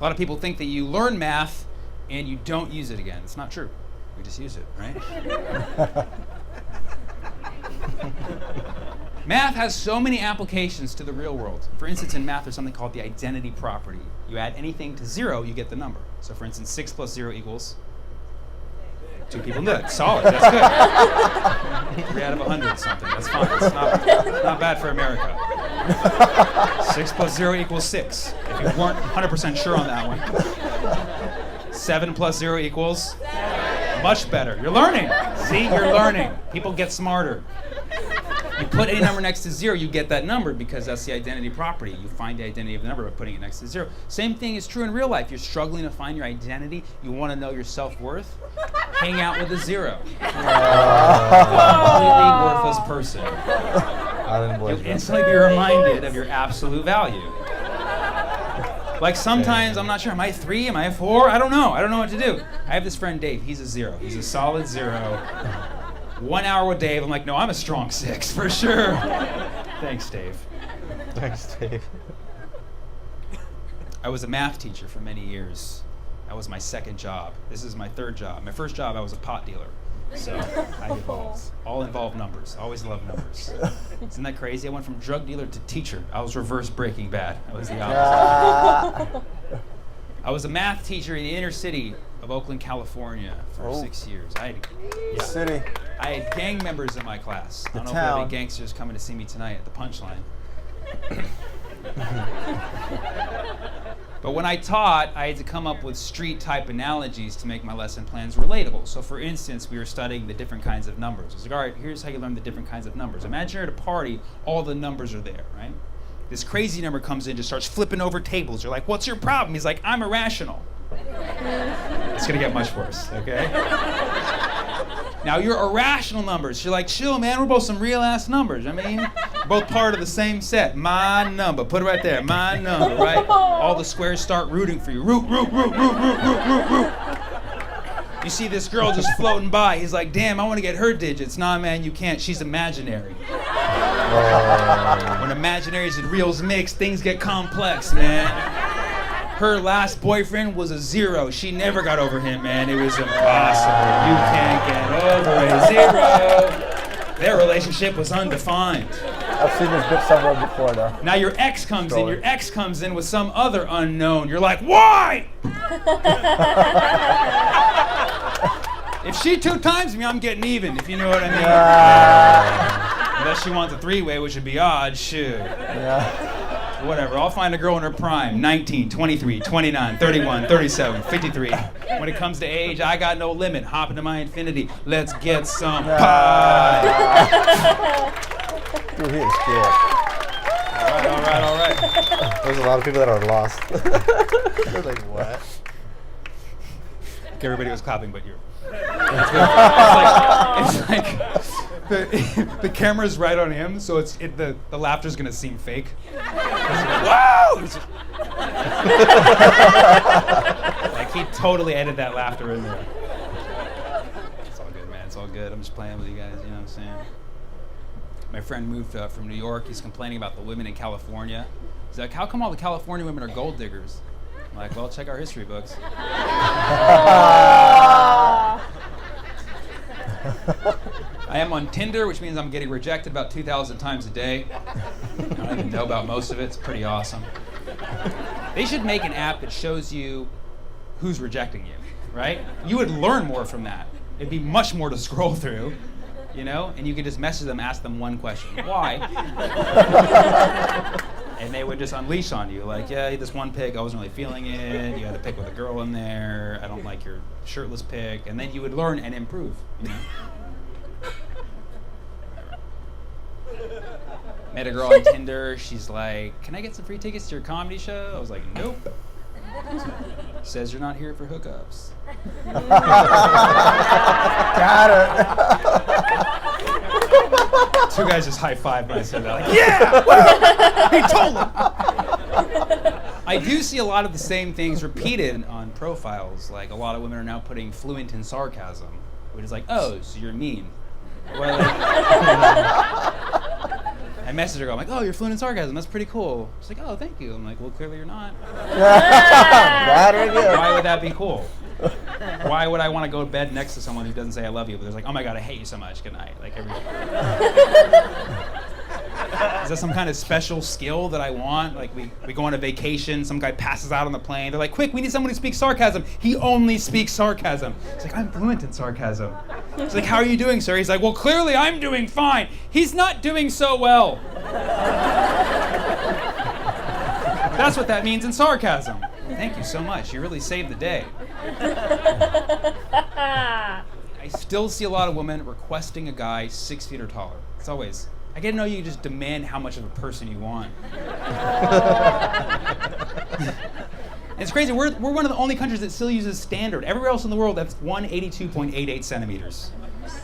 lot of people think that you learn math and you don't use it again. It's not true. We just use it, right? Math has so many applications to the real world. For instance, in math, there's something called the identity property. You add anything to 0, you get the number. So for instance, 6 plus 0 equals 2 people knew it. Solid, that's good. 3 out of 100 something, that's fine. It's not bad for America. 6 plus 0 equals 6. If you weren't 100% sure on that one. 7 plus 0 equals? Much better. You're learning. See, you're learning. People get smarter. You put any number next to 0, you get that number because that's the identity property. You find the identity of the number by putting it next to 0. Same thing is true in real life. You're struggling to find your identity. You want to know your self-worth. Hang out with a 0. Completely worthless person. You'll instantly be reminded of your absolute value. Like sometimes, I'm not sure, am I 3? Am I 4? I don't know. I don't know what to do. I have this friend, Dave. He's a 0. He's a solid 0. 1 hour with Dave, I'm like, no, I'm a strong 6, for sure. Thanks, Dave. Thanks, Dave. I was a math teacher for many years. That was my second job. This is my third job. My first job, I was a pot dealer. So I evolved. All involve numbers. Always love numbers. Isn't that crazy? I went from drug dealer to teacher. I was reverse Breaking Bad. I was the opposite. I was a math teacher in the inner city of Oakland, California for 6 years. I had gang members in my class. I don't know if we have any gangsters coming to see me tonight at the Punchline. But when I taught, I had to come up with street-type analogies to make my lesson plans relatable. So for instance, we were studying the different kinds of numbers. I was like, all right, here's how you learn the different kinds of numbers. Imagine you're at a party, all the numbers are there, right? This crazy number comes in, just starts flipping over tables. You're like, what's your problem? He's like, I'm irrational. It's gonna get much worse, okay? Now you're irrational numbers. You're like, chill, man, we're both some real-ass numbers. I mean, we're both part of the same set. My number, put it right there, my number, right? All the squares start rooting for you. Root, root, root, root, root, root, root, root. You see this girl just floating by. He's like, damn, I want to get her digits. Nah, man, you can't. She's imaginary. When imaginaries and reals mix, things get complex, man. Her last boyfriend was a 0. She never got over him, man. It was impossible. You can't get over a 0. Their relationship was undefined. I've seen this bit somewhere before, though. Now your ex comes in. Your ex comes in with some other unknown. You're like, why? If she 2 times me, I'm getting even, if you know what I mean. Unless she wants a 3-way, which would be odd, shoot. Yeah. Whatever, I'll find a girl in her prime, 19, 23, 29, 31, 37, 53. When it comes to age, I got no limit. Hop into my infinity. Let's get some pie. Dude, he is good. All right. There's a lot of people that are lost. They're like, what? Okay, everybody was clapping but you. It's like the camera's right on him, so the laughter's gonna seem fake. Whoa! Like he totally edited that laughter in there. It's all good, man. It's all good. I'm just playing with you guys. You know what I'm saying? My friend moved from New York. He's complaining about the women in California. He's like, how come all the California women are gold diggers? I'm like, well, check our history books. I am on Tinder, which means I'm getting rejected about 2,000 times a day. I don't even know about most of it. It's pretty awesome. They should make an app that shows you who's rejecting you, right? You would learn more from that. It'd be much more to scroll through, you know? And you could just message them, ask them one question. Why? And they would just unleash on you, like, yeah, this one pic, I wasn't really feeling it. You had a pic with a girl in there. I don't like your shirtless pic. And then you would learn and improve, you know? Met a girl on Tinder. She's like, can I get some free tickets to your comedy show? I was like, nope. Says you're not here for hookups. Got it. 2 guys just high-fived when I said that. Like, yeah! He told him! I do see a lot of the same things repeated on profiles. Like, a lot of women are now putting fluent in sarcasm, which is like, oh, so you're mean. Well, like, I messaged her, I'm like, oh, you're fluent in sarcasm. That's pretty cool. She's like, oh, thank you. I'm like, well, clearly you're not. Bad idea. Why would that be cool? Why would I want to go to bed next to someone who doesn't say I love you, but there's like, oh my God, I hate you so much. Good night. Like every. Is that some kind of special skill that I want? Like we go on a vacation, some guy passes out on the plane. They're like, quick, we need someone who speaks sarcasm. He only speaks sarcasm. It's like, I'm fluent in sarcasm. It's like, how are you doing, sir? He's like, well, clearly I'm doing fine. He's not doing so well. That's what that means in sarcasm. Thank you so much. You really saved the day. I still see a lot of women requesting a guy 6 feet or taller. It's always, I get to know you just demand how much of a person you want. It's crazy. We're one of the only countries that still uses standard. Everywhere else in the world, that's 182.88 centimeters.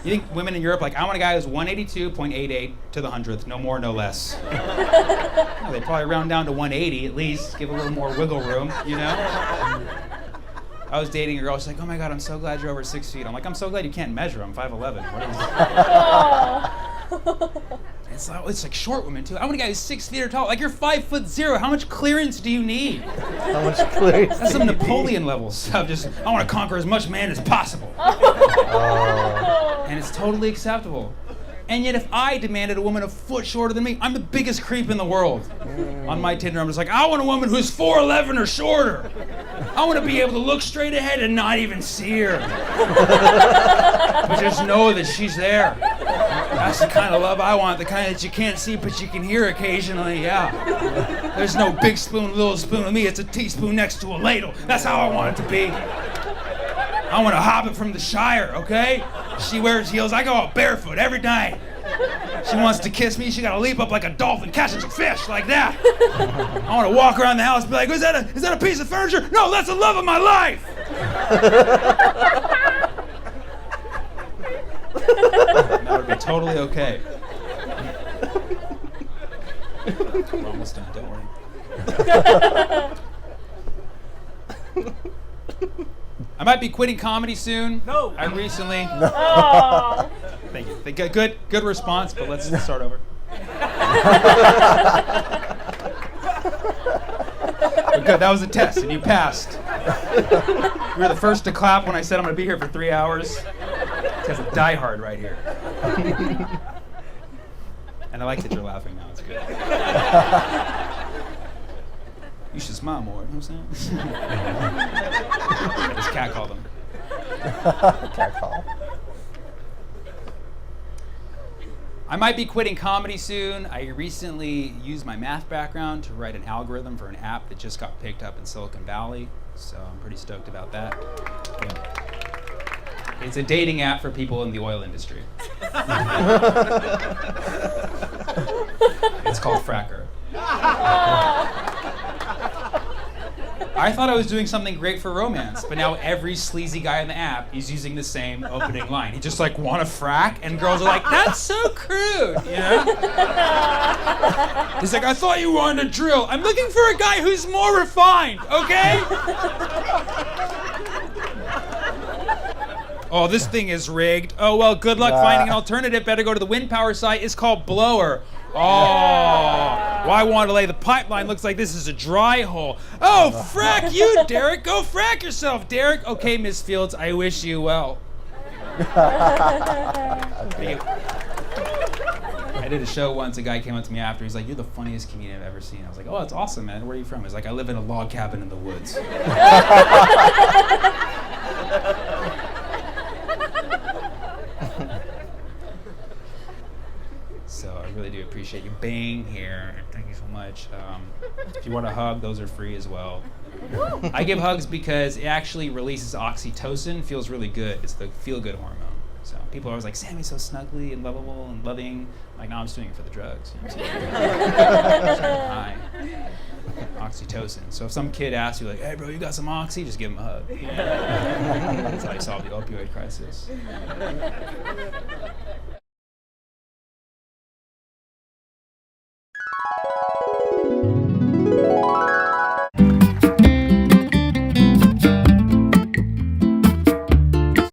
You think women in Europe, like, I want a guy who's 182.88 to the 100th, no more, no less. No, they probably round down to 180 at least, give a little more wiggle room, you know? I was dating a girl, she's like, oh my God, I'm so glad you're over 6 feet. I'm like, I'm so glad you can't measure. I'm 5'11". What is it's like short women too. I want a guy who's 6 feet or tall. Like, you're 5'0". How much clearance do you need? How much clearance? That's some Napoleon level stuff. I want to conquer as much man as possible. And it's totally acceptable. And yet if I demanded a woman a foot shorter than me, I'm the biggest creep in the world. On my Tinder, I'm just like, I want a woman who's 4'11" or shorter. I want to be able to look straight ahead and not even see her. But just know that she's there. That's the kind of love I want, the kind that you can't see but you can hear occasionally, yeah. There's no big spoon, little spoon with me. It's a teaspoon next to a ladle. That's how I want it to be. I want a hobbit from the Shire, okay? She wears heels. I go out barefoot every night. She wants to kiss me. She got to leap up like a dolphin, catching some fish like that. I want to walk around the house and be like, is that a piece of furniture? No, that's the love of my life. That would be totally okay. We're almost done, don't worry. I might be quitting comedy soon. No. I recently. No. Oh. Thank you. Good response, but let's start over. But good, that was a test, and you passed. You were the first to clap when I said I'm going to be here for 3 hours. Because of Die Hard right here. And I like that you're laughing now. It's good. You should smile more. You know what I'm saying? I just catcalled him. Catcall. I might be quitting comedy soon. I recently used my math background to write an algorithm for an app that just got picked up in Silicon Valley. So I'm pretty stoked about that. Yeah. It's a dating app for people in the oil industry. It's called Fracker. I thought I was doing something great for romance, but now every sleazy guy in the app is using the same opening line. He just like, want to frack? And girls are like, that's so crude, you know? He's like, I thought you wanted to drill. I'm looking for a guy who's more refined, okay? Oh, this thing is rigged. Oh, well, good luck finding an alternative. Better go to the wind power site. It's called Blower. Oh, well, I wanted to lay the pipeline. Looks like this is a dry hole. Oh, frack you, Derek. Go frack yourself, Derek. Okay, Miss Fields, I wish you well. I did a show once. A guy came up to me after. He's like, you're the funniest comedian I've ever seen. I was like, oh, that's awesome, man. Where are you from? He's like, I live in a log cabin in the woods. So I really do appreciate you being here. Thank you so much. If you want a hug, those are free as well. I give hugs because it actually releases oxytocin. Feels really good. It's the feel-good hormone. So people are always like, Sammy's so snuggly and lovable and loving. I'm like, no, I'm just doing it for the drugs. You know what I'm saying? High. Oxytocin. So if some kid asks you like, hey bro, you got some oxy? Just give him a hug. That's how you solve the opioid crisis.